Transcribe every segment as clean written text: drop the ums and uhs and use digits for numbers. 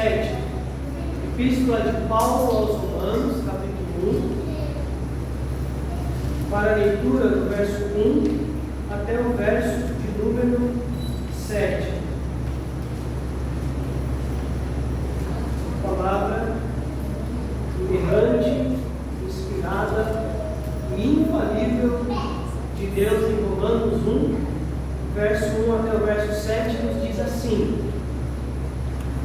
7, Epístola de Paulo aos Romanos, capítulo 1, para a leitura do verso 1 até o verso de número 7. Palavra inerrante, inspirada e infalível de Deus em Romanos 1, verso 1 até o verso 7, nos diz assim: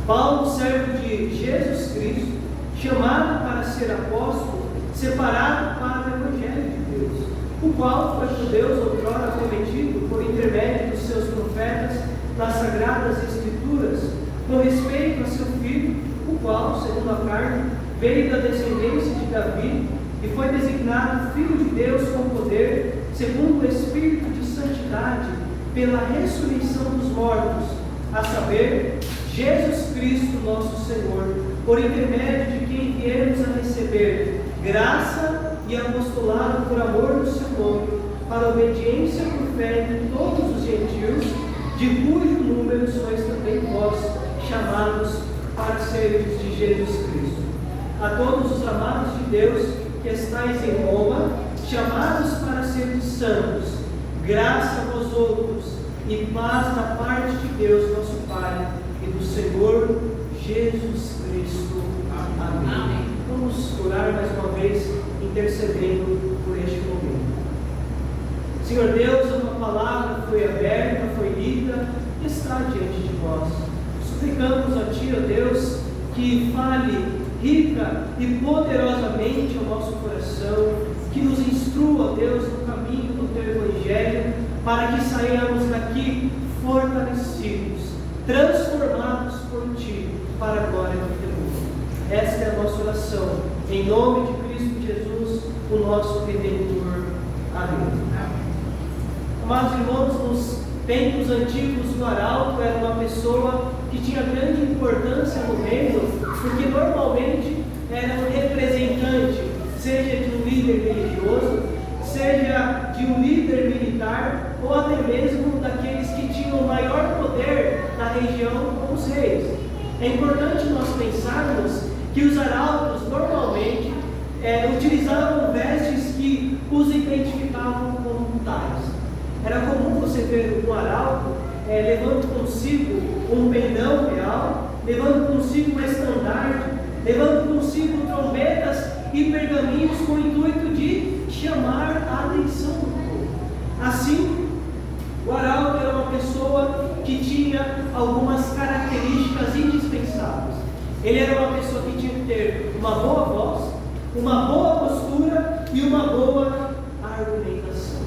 Paulo, servo de Jesus Cristo, chamado para ser apóstolo, separado para o Evangelho de Deus, o qual foi por Deus outrora prometido por intermédio dos seus profetas nas Sagradas Escrituras, com respeito a seu Filho, o qual, segundo a carne, veio da descendência de Davi e foi designado Filho de Deus com poder, segundo o Espírito de Santidade, pela ressurreição dos mortos, a saber, Jesus Cristo nosso Senhor, por intermédio de quem viemos a receber graça e apostolado por amor do seu nome, para a obediência por fé de todos os gentios, de cujo número sois também vós, chamados para seres de Jesus Cristo. A todos os amados de Deus que estáis em Roma, chamados para seres santos, graça a vós outros e paz da parte de Deus nosso Pai e do Senhor Jesus Cristo. Amém. Vamos orar mais uma vez, intercedendo por este momento. Senhor Deus, a tua palavra foi aberta, foi lida e está diante de nós. Suplicamos a Ti, ó Deus, que fale rica e poderosamente ao nosso coração, que nos instrua, ó Deus, no caminho do Teu Evangelho, para que saiamos daqui fortalecidos, transformados por Ti, para a glória do Teu nome. Esta é a nossa oração, em nome de Cristo Jesus, o nosso Redentor. Amém. Amados irmãos, nos tempos antigos, o arauto era uma pessoa que tinha grande importância no reino, porque normalmente era um representante, seja de um líder religioso, seja de um líder militar, ou até mesmo daqueles que tinham o maior poder na região, como os reis. É importante nós pensarmos que os arautos normalmente utilizavam vestes que os identificavam como tais. Era comum você ver um arauto levando consigo um pendão real, levando consigo um estandarte, levando consigo trombetas e pergaminhos com o intuito de chamar a atenção do povo. Assim, o arauto era uma pessoa que tinha algumas características indispensáveis. Ele era uma pessoa que tinha que ter uma boa voz, uma boa postura e uma boa argumentação.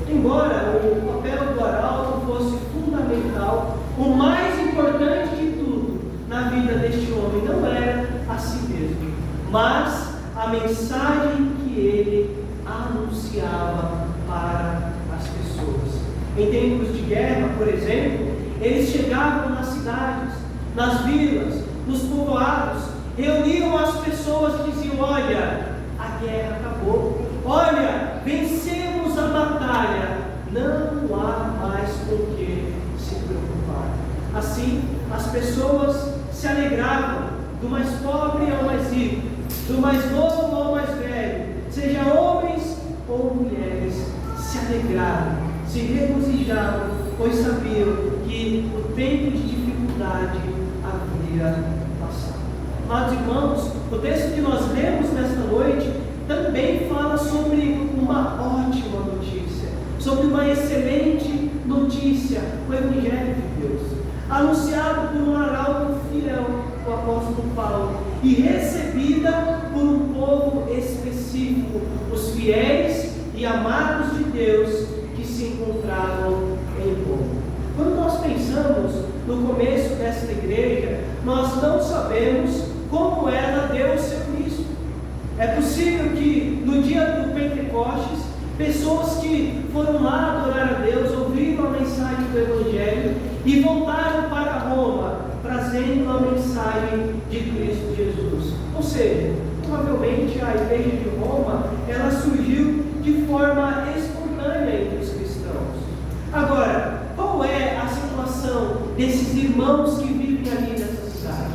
Embora o papel do arauto fosse fundamental, o mais importante de tudo na vida deste homem não era a si mesmo, mas a mensagem que ele anunciava para as pessoas. Em tempos de guerra, por exemplo, eles chegavam nas cidades, nas vilas, nos povoados, reuniam as pessoas e diziam: olha, a guerra acabou, olha, vencemos a batalha, não há mais com que se preocupar. Assim, as pessoas se alegravam, do mais pobre ao mais rico, do mais novo ao mais velho, seja homens ou mulheres, se alegravam, se regozijavam, pois sabiam que o tempo de dificuldade havia passado. Amados irmãos, o texto que nós lemos nesta noite também fala sobre uma ótima notícia, sobre uma excelente notícia, o Evangelho de Deus, anunciado por um arauto fiel, o apóstolo Paulo, e recebida por um povo específico, os fiéis e amados de Deus que se encontravam em Roma. Quando nós pensamos no começo desta igreja, nós não sabemos como ela deu o seu início. É possível que no dia do Pentecostes, pessoas que foram lá adorar a Deus, ouviram a mensagem do Evangelho e voltaram para Roma, trazendo a mensagem de Cristo Jesus. Ou seja, provavelmente a igreja de Roma, ela surgiu de forma espontânea entre os cristãos. Agora, qual é a situação desses irmãos que vivem ali nessa cidade?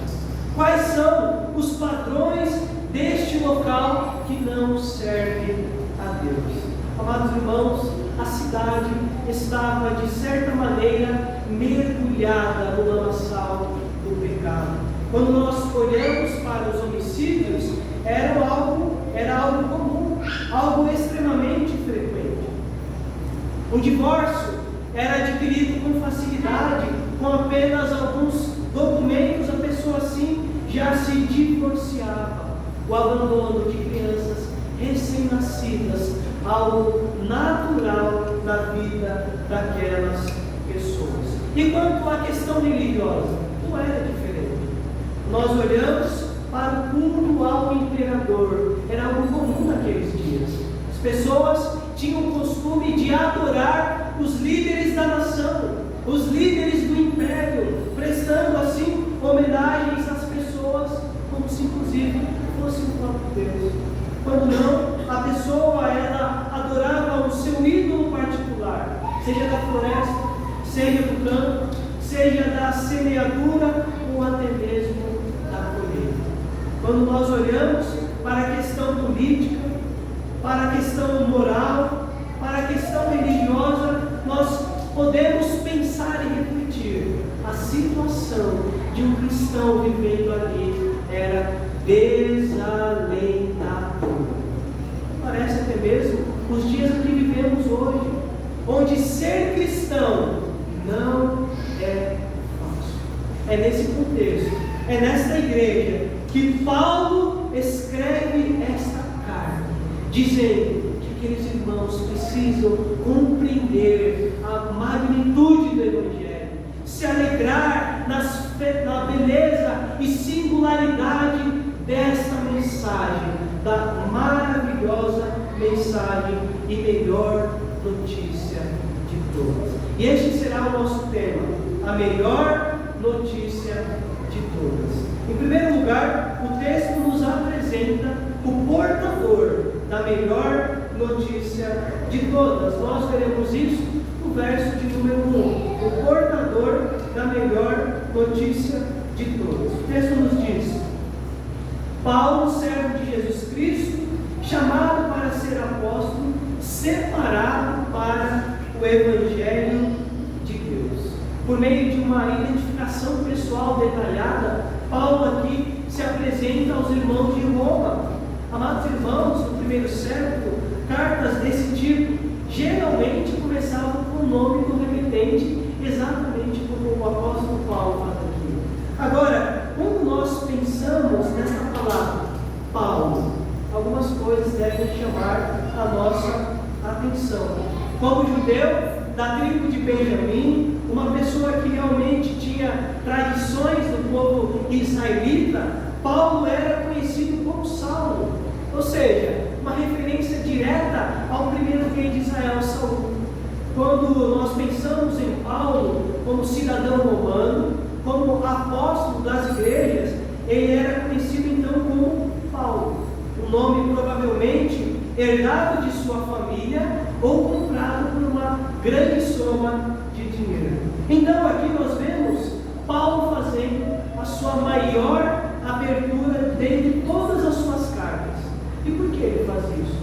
Quais são os padrões deste local que não serve a Deus? Amados irmãos, a cidade estava de certa maneira mergulhada no lamaçal do pecado. Quando nós olhamos para os homicídios, era algo comum, algo extremamente frequente. O divórcio era adquirido com facilidade, com apenas alguns documentos, a pessoa assim já se divorciava. O abandono de crianças recém-nascidas, algo natural na vida daquelas pessoas. E quanto à questão religiosa, não era diferente. Nós olhamos para o culto ao imperador, era algo comum naqueles dias. As pessoas tinham o costume de adorar os líderes da nação, os líderes do império, prestando assim homenagens às pessoas, como se inclusive fosse o próprio Deus. Quando não, a pessoa ela adorava o seu ídolo particular, seja da floresta, seja do campo, seja da semeadura ou até mesmo da colheita. Quando nós olhamos para a questão política, para a questão moral, para a questão religiosa, nós podemos pensar e refletir. A situação de um cristão vivendo ali era desalentadora. Parece até mesmo os dias que vivemos hoje, onde ser cristão não é fácil. É nesse contexto, é nesta igreja que Paulo escreve esta carta, dizendo que aqueles irmãos precisam compreender a magnitude do Evangelho, se alegrar na beleza e singularidade desta mensagem, da maravilhosa mensagem e melhor notícia de todas. E este será o nosso tema, a melhor notícia de todas. Em primeiro lugar, o texto nos apresenta o portador da melhor notícia de todas. Nós veremos isso no verso de número 1. O portador da melhor notícia de todas. O texto nos diz: Paulo, servo de Jesus Cristo, chamado para ser apóstolo, separado para o Evangelho de Deus. Por meio de uma identificação pessoal detalhada, Paulo aqui se apresenta aos irmãos de Roma. Amados irmãos, no primeiro século, cartas desse tipo geralmente começavam com o nome do remetente, exatamente como o apóstolo Paulo faz aqui. Agora, quando nós pensamos nessa palavra, Paulo, algumas coisas devem chamar a nossa atenção. Como judeu da tribo de Benjamim, uma pessoa que realmente tinha tradições do povo israelita, Paulo era conhecido como Saulo, ou seja, uma referência direta ao primeiro rei de Israel, Saul. Quando nós pensamos em Paulo como cidadão romano, como apóstolo das igrejas, ele era conhecido então como Paulo, um nome provavelmente herdado de sua família ou comprado por uma grande soma de dinheiro. Então aqui nós vemos Paulo fazendo a sua maior abertura dentre todas as suas cartas. E por que ele faz isso?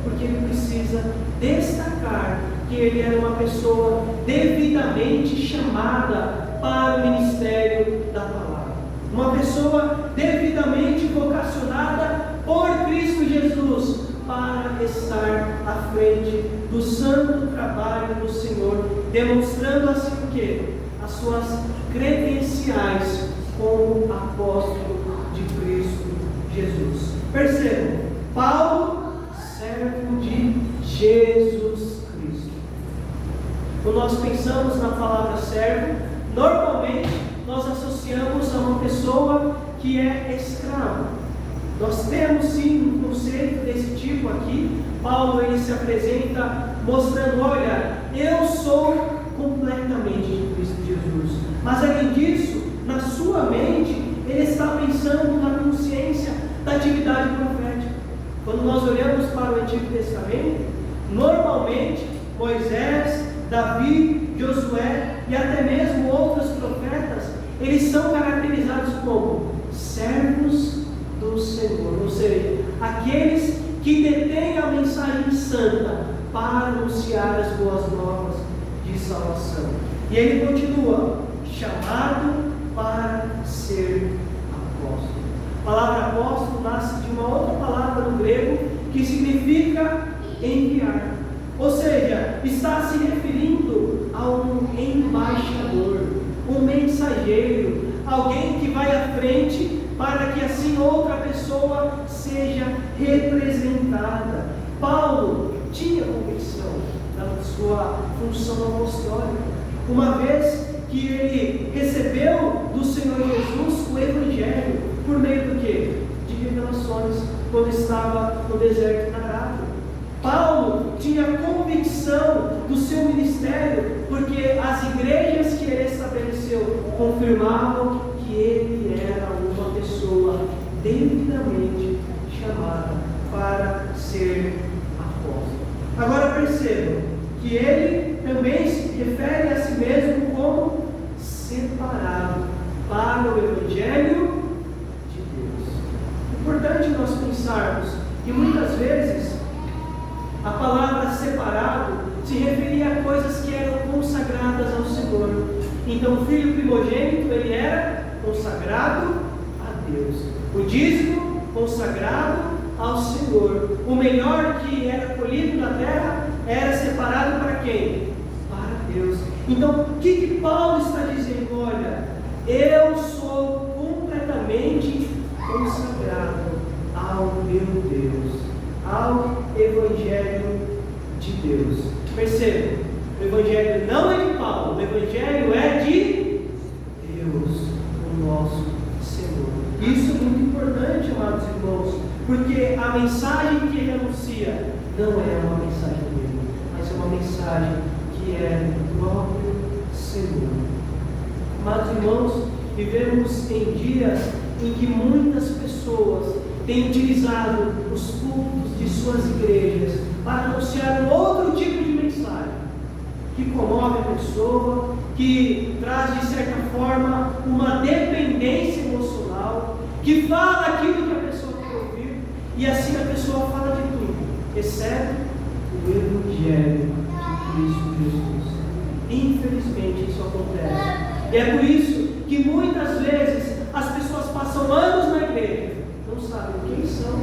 Porque ele precisa destacar que ele era uma pessoa devidamente chamada para o ministério da palavra, uma pessoa devidamente vocacionada por Cristo Jesus para estar à frente do santo trabalho do Senhor, demonstrando assim o quê? As suas credenciais como apóstolo de Cristo Jesus. Percebam, Paulo, servo de Jesus Cristo. Quando nós pensamos na palavra servo, normalmente nós associamos a uma pessoa que é escravo. Nós temos sim um conceito desse tipo aqui. Paulo ele se apresenta mostrando: olha, eu sou completamente de Cristo Jesus. Mas além disso, na sua mente, ele está pensando na consciência da atividade profética. Quando nós olhamos para o Antigo Testamento, normalmente Moisés, Davi, Josué e até mesmo outros profetas, eles são caracterizados como servos do Senhor, ou seja, aqueles que detêm a mensagem santa para anunciar as boas novas de salvação. E ele continua, chamado para ser apóstolo. A palavra apóstolo nasce de uma outra palavra no grego que significa enviar. Ou seja, está se referindo a um embaixador, um mensageiro, alguém que vai à frente para que assim outra pessoa seja representada. Paulo tinha convicção da sua função apostólica, uma vez que ele recebeu do Senhor Jesus o Evangelho, por meio do quê? De revelações, quando estava no deserto da Arábia. Paulo tinha convicção do seu ministério, porque as igrejas que ele estabeleceu confirmavam que ele era uma pessoa devidamente chamada para ser apóstolo. Agora percebam que ele também se refere a si mesmo como separado para o Evangelho de Deus. É importante nós pensarmos que muitas vezes a palavra separado se referia a coisas que eram consagradas ao Senhor. Então o filho primogênito, ele era consagrado a Deus. O dízimo, consagrado ao Senhor. O melhor que era colhido na terra era separado para quem? Para Deus. Então o que Paulo está dizendo? Olha, eu sou completamente consagrado ao meu Deus, ao Evangelho de Deus. Perceba, o Evangelho não é de Paulo, o Evangelho é de Deus, o nosso Senhor. Isso é muito importante, amados irmãos, porque a mensagem que ele anuncia não é uma mensagem dele, mas é uma mensagem que é do próprio Senhor. Amados irmãos, vivemos em dias em que muitas pessoas têm utilizado os cultos de suas igrejas para anunciar um outro tipo de mensagem, que comove a pessoa, que traz de certa forma uma dependência emocional, que fala aquilo que a pessoa quer ouvir, e assim a pessoa fala de tudo, exceto o Evangelho de Cristo Jesus. Infelizmente isso acontece, e é por isso que muitas vezes as pessoas passam anos na igreja, não sabem quem são,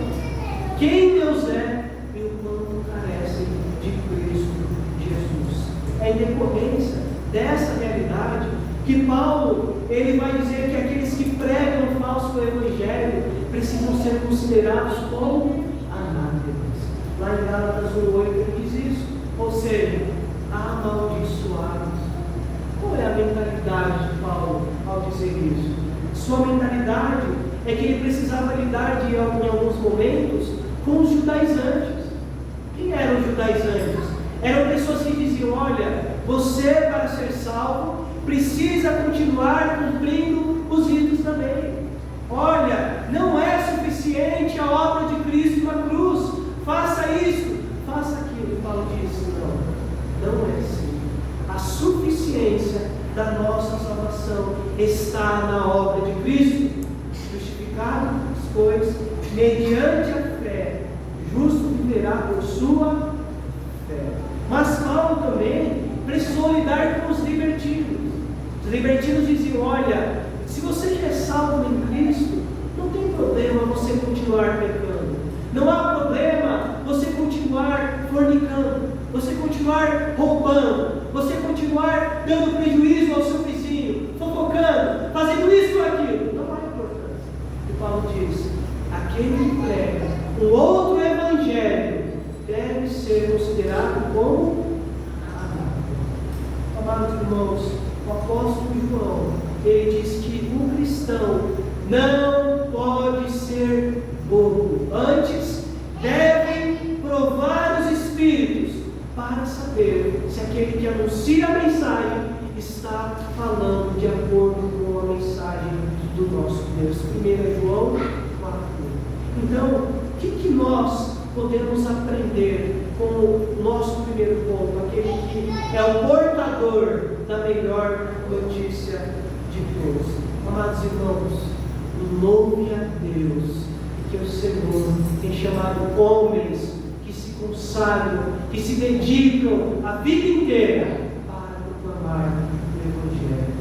quem Deus é e o quanto carecem de Cristo Jesus. É em decorrência dessa realidade que Paulo ele vai dizer que aqueles que pregam o falso evangelho precisam ser considerados como anátemas. Lá em Gálatas 1:8 ele diz isso, ou seja, amaldiçoados. Qual é a mentalidade de Paulo ao dizer isso? Sua mentalidade é que ele precisava lidar em alguns momentos com os judaizantes. Quem eram os judaizantes? Eram pessoas que diziam: olha, você para ser salvo precisa continuar cumprindo os ritos da lei. Olha, não é suficiente a obra de Cristo na cruz, faça isso, faça aquilo. E Paulo disse: não é assim. A suficiência da nossa salvação está na obra de Cristo, justificado, pois, mediante a fé, justo viverá por sua fé. Mas Paulo também precisou lidar com os libertinos. Os libertinos diziam: olha, se você já é salvo em Cristo, não tem problema você continuar pecando, não há problema você continuar fornicando, você continuar roubando, você continuar dando prejuízo ao seu vizinho, fofocando, fazendo isso ou aquilo, não há importância. E Paulo diz: aquele que prega um outro evangelho deve ser considerado como anátema. Amados irmãos, o apóstolo João, ele diz que o cristão não pode ser bobo, antes deve provar os espíritos para saber se aquele que anuncia a mensagem está falando de acordo com a mensagem do nosso Deus. 1 João 4. Então, o que nós podemos aprender com o nosso primeiro ponto, aquele que é o portador da melhor notícia de Deus? Amados irmãos, louve a Deus, que o Senhor tem chamado homens que se consagram, que se dedicam a vida inteira para proclamar o Evangelho.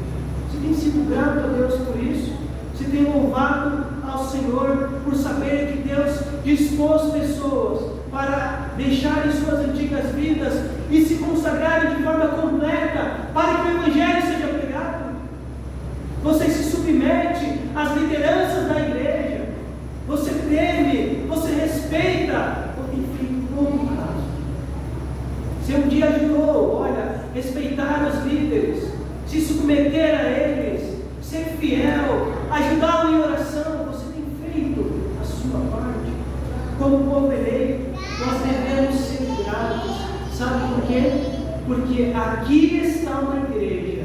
Você tem sido grato a Deus por isso? Você tem louvado ao Senhor por saber que Deus dispôs pessoas para deixarem suas antigas vidas e se consagrarem de forma completa para que o Evangelho seja pregado? Você se submete às lideranças da igreja, você teme, você respeita, ou tem feito todo o caso? Você um dia ajudou, respeitar os líderes, se submeter a eles, ser fiel, ajudá-lo em oração, você tem feito a sua parte. Como povo eleito, nós devemos ser gratos. Sabe por quê? Porque aqui está uma igreja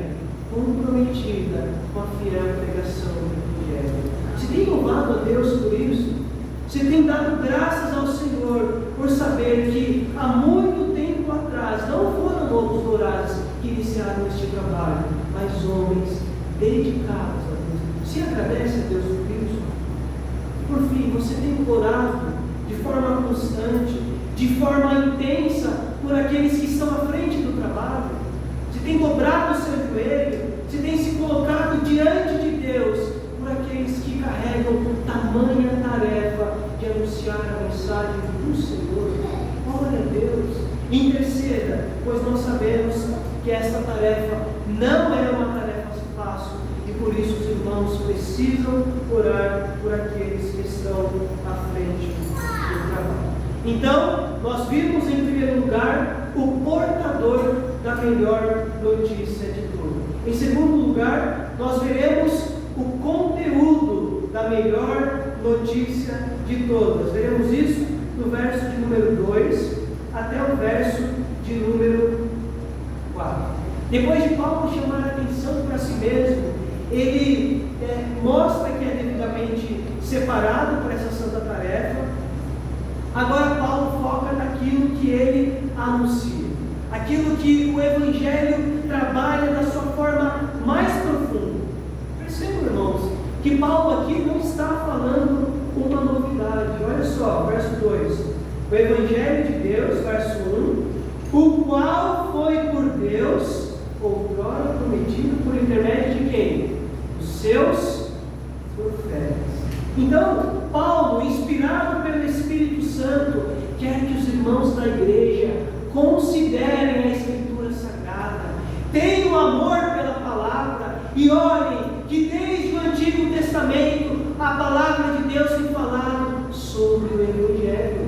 comprometida com a fiel pregação do Evangelho. Você tem louvado a Deus por isso? Você tem dado graças ao Senhor por saber que há muito tempo atrás não foram novos vorazes que iniciaram este trabalho, mas homens dedicados a Deus. Você agradece a Deus por isso? Por fim, você tem orado de forma constante, de forma intensa, por aqueles que estão à frente do trabalho? Você tem dobrado o seu joelho? Você tem se colocado diante de Deus por aqueles que carregam tamanha tarefa de anunciar a mensagem do Senhor? Glória a Deus. Interceda, pois nós sabemos que esta tarefa não é uma tarefa fácil e por isso os irmãos precisam orar por aqueles que estão à frente do trabalho. Então, nós vimos em primeiro lugar o portador da melhor notícia de tudo. Em segundo lugar, nós veremos o conteúdo da melhor notícia de todas. Veremos isso no verso de número 2 até o verso de número 4. Depois de Paulo chamar a atenção para si mesmo, ele mostra que é devidamente separado para essa santa tarefa. Agora Paulo foca naquilo que ele anuncia, aquilo que o Evangelho trabalha da sua forma mais profunda. Percebam, irmãos, que Paulo aqui não está falando uma novidade. Olha só, verso 2: o Evangelho de Deus, verso 1, o qual foi por Deus outrora prometido por intermédio de quem? Os seus profetas. Então, Paulo, inspirado pelo Espírito Santo, quer que os irmãos da igreja considerem a Escritura Sagrada, tenham amor pela palavra e olhem que desde o Antigo Testamento a palavra de Deus tem falado sobre o Evangelho.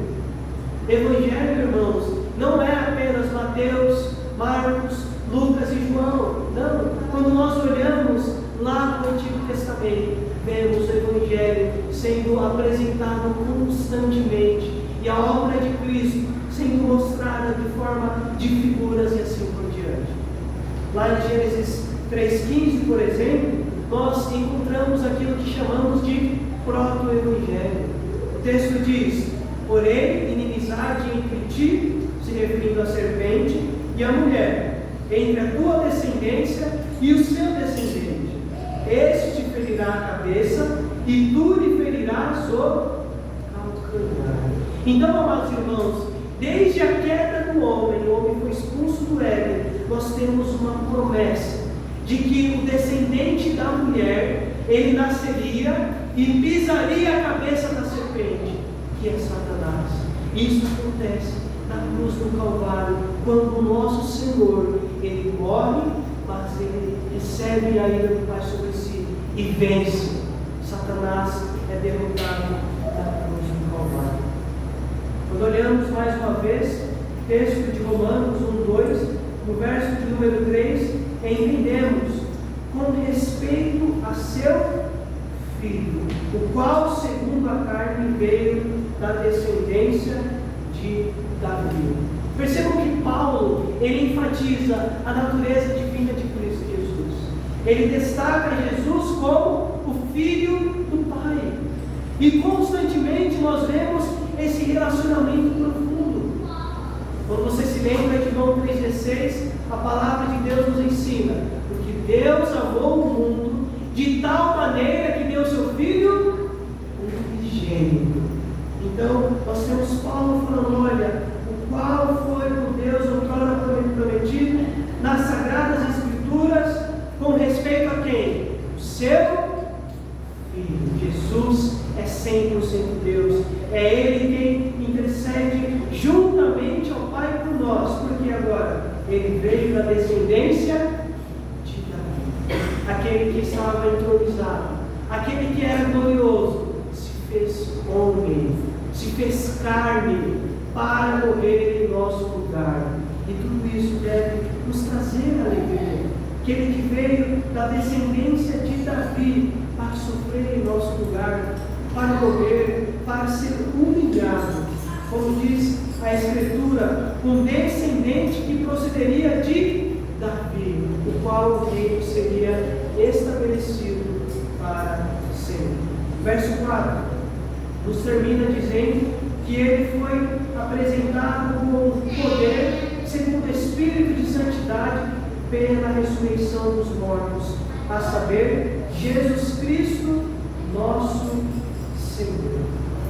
Evangelho, irmãos, não é apenas Mateus, Marcos, Lucas e João. Não, quando nós olhamos lá no Antigo Testamento, vemos o Evangelho sendo apresentado constantemente e a obra de Cristo sendo mostrada de forma de figuras e assim por diante. Lá em Gênesis 3,15, por exemplo, nós encontramos aquilo que chamamos de proto-evangelho. O texto diz: porém, inimizade entre ti, se referindo à serpente, e a mulher, entre a tua descendência e o seu descendente. Este te ferirá a cabeça, e tu lhe ferirás o calcanhar. Então, amados irmãos, desde a queda do homem, o homem foi expulso do Éden, nós temos uma promessa de que o descendente da mulher, ele nasceria e pisaria a cabeça da serpente, que é Satanás. Isso acontece na cruz do Calvário, quando o nosso Senhor, ele morre, mas ele recebe a ira do Pai sobre si e vence. Satanás é derrotado na cruz do Calvário. Quando olhamos mais uma vez o texto de Romanos 1:2, no verso de número 3, entendemos com respeito a seu filho, o qual segundo a carne veio da descendência de Davi. Percebam que Paulo, ele enfatiza a natureza divina de Cristo Jesus. Ele destaca Jesus como o Filho do Pai. E constantemente nós vemos esse relacionamento profundo. Quando você se lembra de João 3,16, a palavra de Deus nos ensina: porque Deus amou o mundo de tal maneira que deu seu Filho 100% Deus. É Ele quem intercede juntamente ao Pai por nós, porque agora Ele veio da descendência de Davi, aquele que estava entronizado, aquele que era glorioso, se fez homem, se fez carne para morrer em nosso lugar. E tudo isso deve nos trazer alegria. Aquele que veio da descendência de Davi para sofrer em nosso lugar, para morrer, para ser humilhado. Como diz a Escritura, um descendente que procederia de Davi, o qual o reino seria estabelecido para sempre. Verso 4 nos termina dizendo que ele foi apresentado com poder, segundo o Espírito de santidade, pela ressurreição dos mortos, a saber, Jesus Cristo, nosso Senhor.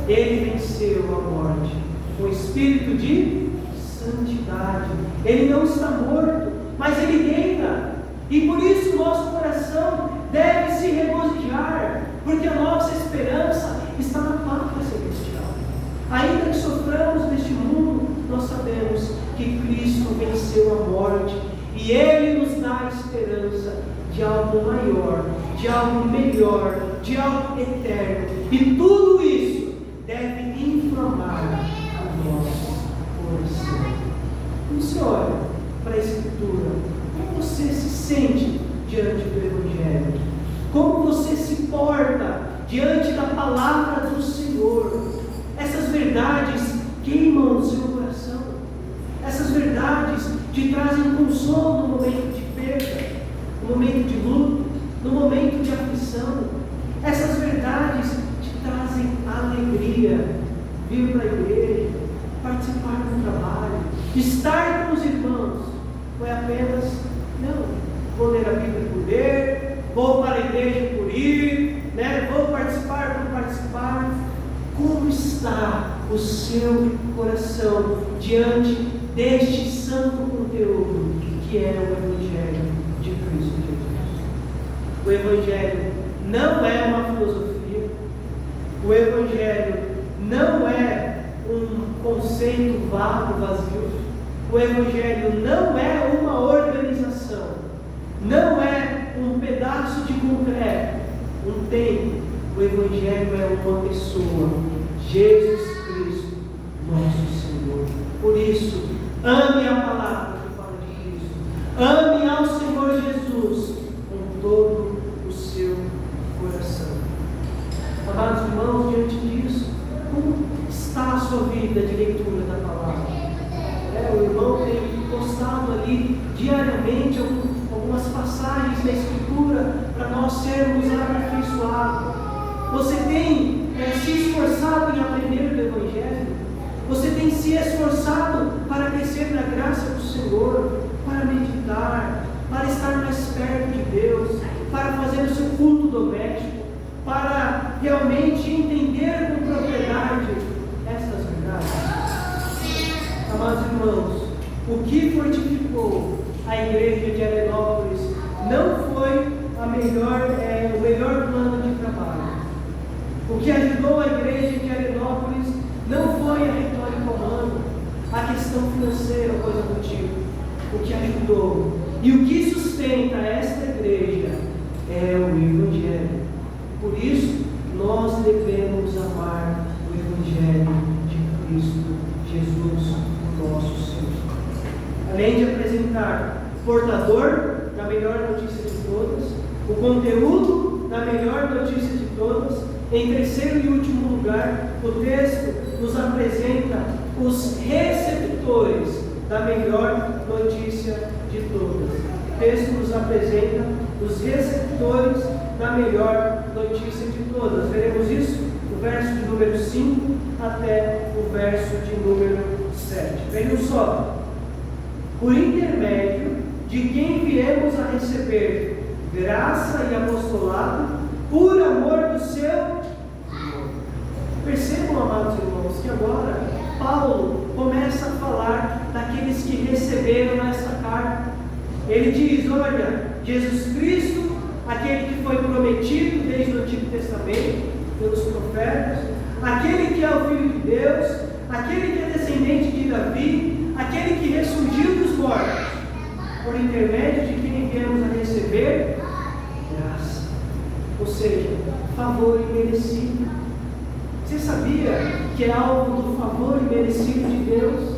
Ele venceu a morte com espírito de santidade. Ele não está morto, mas ele reina. E por isso o nosso coração deve se regozijar, porque a nossa esperança está na pátria celestial. Ainda que soframos neste mundo, nós sabemos que Cristo venceu a morte e Ele nos dá a esperança de algo maior, de algo melhor, de algo eterno. E tudo isso deve inflamar o nosso coração. Quando você olha para a Escritura, como você se sente diante do Evangelho? Como você se porta diante da palavra do Senhor? Essas verdades queimam o seu coração. Essas verdades te trazem consolo no momento de perda, no momento de luto, no momento de aflição. Essas verdades te trazem alegria. Vir para a igreja, participar do trabalho, estar com os irmãos. Não é apenas, não, vou ler a Bíblia por ler, vou para a igreja por ir, vou participar por participar. Como está o seu coração diante deste santo conteúdo que é o Evangelho de Cristo Jesus? O Evangelho não é uma filosofia, o Evangelho não é um conceito vago, vazio, o Evangelho não é uma organização, não é um pedaço de concreto, um templo. O Evangelho é uma pessoa, Jesus Cristo, nosso Senhor. Por isso, ame a palavra que fala de Cristo, ame ao Senhor Jesus com todo o seu coração. Amados irmãos, diante disso, como está a sua vida de leitura da palavra? O irmão tem postado ali diariamente algumas passagens da Escritura para nós sermos aperfeiçoados. Você tem se esforçado em aprender do Evangelho? Você tem se esforçado para crescer na graça do Senhor, para meditar, para estar mais perto de Deus, para fazer o seu culto doméstico, para realmente entender com propriedade estas verdades? Amados irmãos, o que fortificou a igreja de Arenópolis não foi o melhor plano de trabalho. O que ajudou a igreja de Arenópolis não foi a retórica humana, a questão financeira, coisa do tipo. O que ajudou e o que sustenta esta igreja é o Evangelho. Por isso, nós devemos amar o Evangelho de Cristo Jesus, o nosso Senhor. Além de apresentar o portador da melhor notícia de todas, o conteúdo da melhor notícia de todas, em terceiro e último lugar, o texto nos apresenta os receptores da melhor notícia de todas. O texto nos apresenta os receptores da melhor notícia de todas. Veremos isso do verso de número 5 até o verso de número 7. Vejam só. Por intermédio de quem viemos a receber graça e apostolado, por amor do seu amor. Percebam, amados irmãos, que agora Paulo começa a falar daqueles que receberam esta carta. Ele diz: olha, Jesus Cristo, aquele que foi prometido desde o Antigo Testamento pelos profetas, aquele que é o Filho de Deus, aquele que é descendente de Davi, aquele que ressurgiu dos mortos, por intermédio de quem viemos a receber graça, ou seja, favor imerecido. Você sabia que é alvo do favor imerecido de Deus,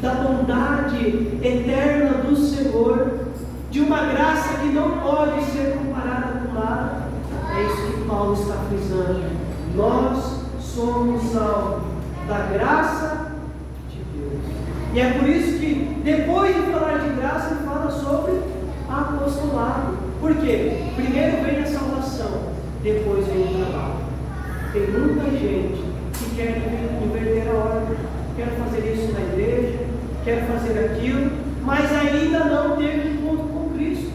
da bondade eterna do Senhor, de uma graça que não pode ser comparada com nada? É isso que Paulo está frisando. Nós somos alvo da graça de Deus. E é por isso que, depois de falar de graça, ele fala sobre apostolado. Por quê? Primeiro vem a salvação, depois vem o trabalho. Tem muita gente que quer inverter a ordem, quer fazer isso na igreja, quer fazer aquilo, mas ainda não teve encontro com Cristo.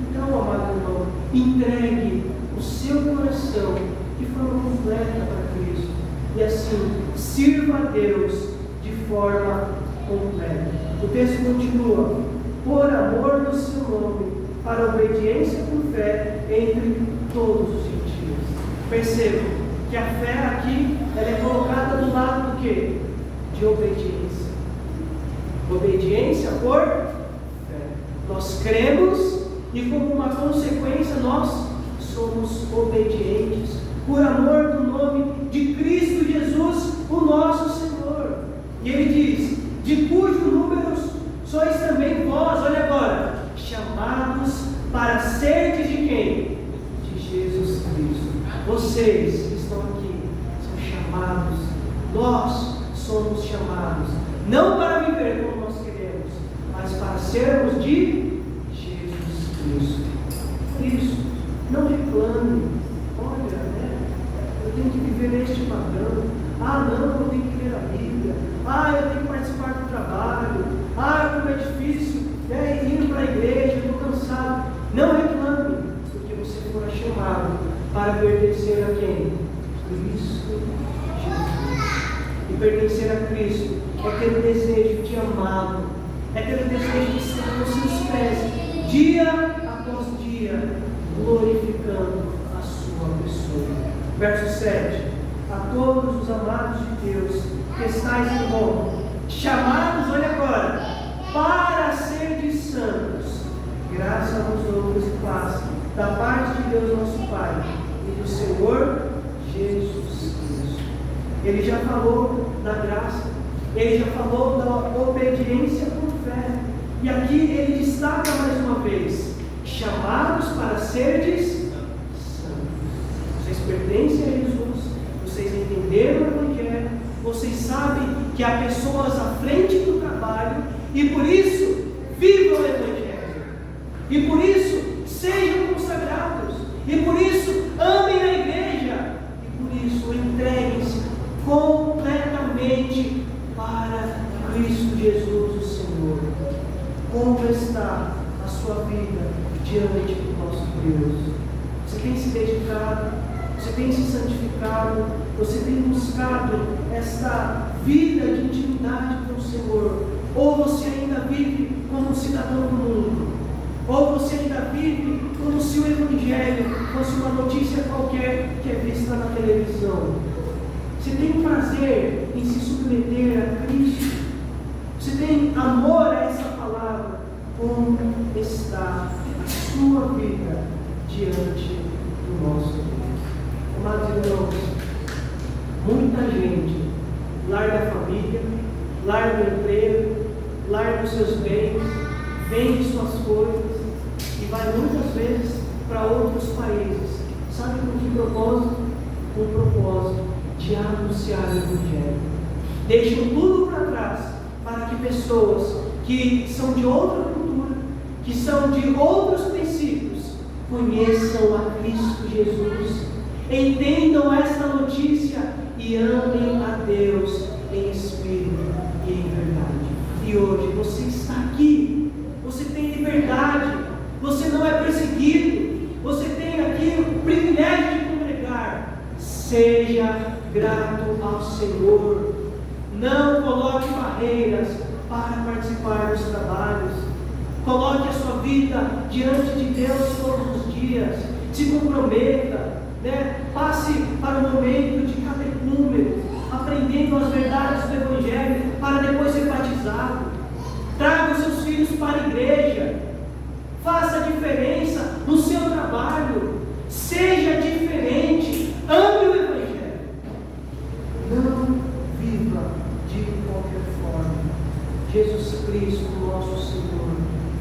Então, amado irmão, entregue o seu coração de forma completa para Cristo, e assim sirva a Deus de forma completa. O texto continua: por amor do seu nome, para obediência por fé entre todos os gentios. Percebam que a fé aqui, ela é colocada do lado do quê? De obediência. Obediência por fé. Nós cremos e, como uma consequência, nós somos obedientes por amor do nome de Cristo Jesus, o nosso Senhor. E ele diz: de cujo número sois também vós, olha agora, chamados para serdes de quem? De Jesus Cristo. Vocês que estão aqui são chamados, nós somos chamados, não para viver como nós queremos, mas para sermos de Jesus Cristo. Por isso, não reclame. Olha, eu tenho que viver neste padrão. Não, eu tenho que ler a Bíblia. Eu tenho que participar do trabalho. Como é difícil, ir para a igreja, eu estou cansado. Não reclame, porque você fora chamado para pertencer a quem? Cristo Jesus. E pertencer a Cristo é ter o desejo de amá-lo, é ter o desejo de estar nos seus pés, dia após dia, glorificando a sua pessoa. Verso 7: a todos os amados de Deus que estáis em Roma, chamados, olha agora, para serdes santos, graça aos outros e paz, da parte de Deus nosso Pai e do Senhor Jesus Cristo. Ele já falou da graça, ele já falou da obediência por fé, e aqui ele destaca mais uma vez: chamados para serdes santos. Vocês pertencem a Jesus, vocês entenderam o Evangelho, vocês sabem que há pessoas à frente do trabalho, e por isso vivam o Evangelho, e por isso sejam consagrados, e por isso amem a igreja, e por isso entreguem-se completamente para Cristo Jesus, o Senhor. Como está a sua vida diante do nosso Deus? Você tem se dedicado? Você tem se santificado? Você tem buscado esta vida de intimidade com o Senhor? Ou você ainda vive como um cidadão do mundo? Ou você ainda vive como se o Evangelho fosse uma notícia qualquer que é vista na televisão? Você tem prazer em se submeter a Cristo? Você tem amor a essa palavra? Como está a sua vida diante do nosso Deus? Amados irmãos, muita gente larga a família, larga o emprego, larga os seus bens, vende suas coisas e vai muitas vezes para outros países. Sabe com que propósito? Com o propósito de anunciar o Evangelho. Deixam tudo para trás para que pessoas que são de outra cultura, que são de outros princípios, conheçam a Cristo Jesus, entendam esta notícia e amem a Deus em espírito e em verdade. E hoje você está aqui, você tem liberdade, você não é perseguido, você tem aqui o privilégio de congregar. Seja grato ao Senhor, não coloque barreiras para participar dos trabalhos, coloque a sua vida diante de Deus todos os dias, se comprometa, passe para o momento de catecúmeno energúmeno, aprendendo as verdades do Evangelho para depois ser batizado. Traga os seus filhos para a igreja. Faça a diferença no seu trabalho. Seja diferente. Ame o Evangelho. Não viva de qualquer forma. Jesus Cristo, nosso Senhor,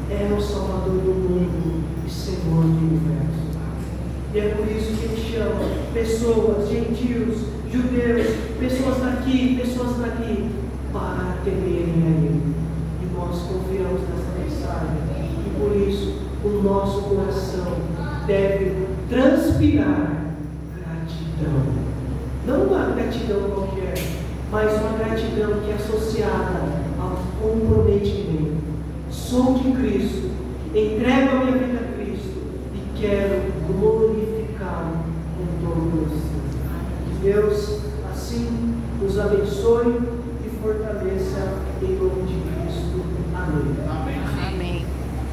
é o Salvador do mundo e Senhor do universo. E é por isso que Ele chama pessoas, gentios, judeus, pessoas daqui, para temerem a Ele. E nós confiamos nessa mensagem. E por isso, o nosso coração deve transpirar gratidão. Não uma gratidão qualquer, mas uma gratidão que é associada ao comprometimento. Sou de Cristo, entrego a minha vida a Cristo e quero glorificá-lo com todo o meu ser. Que Deus assim nos abençoe e fortaleça em nome de Cristo. Amém.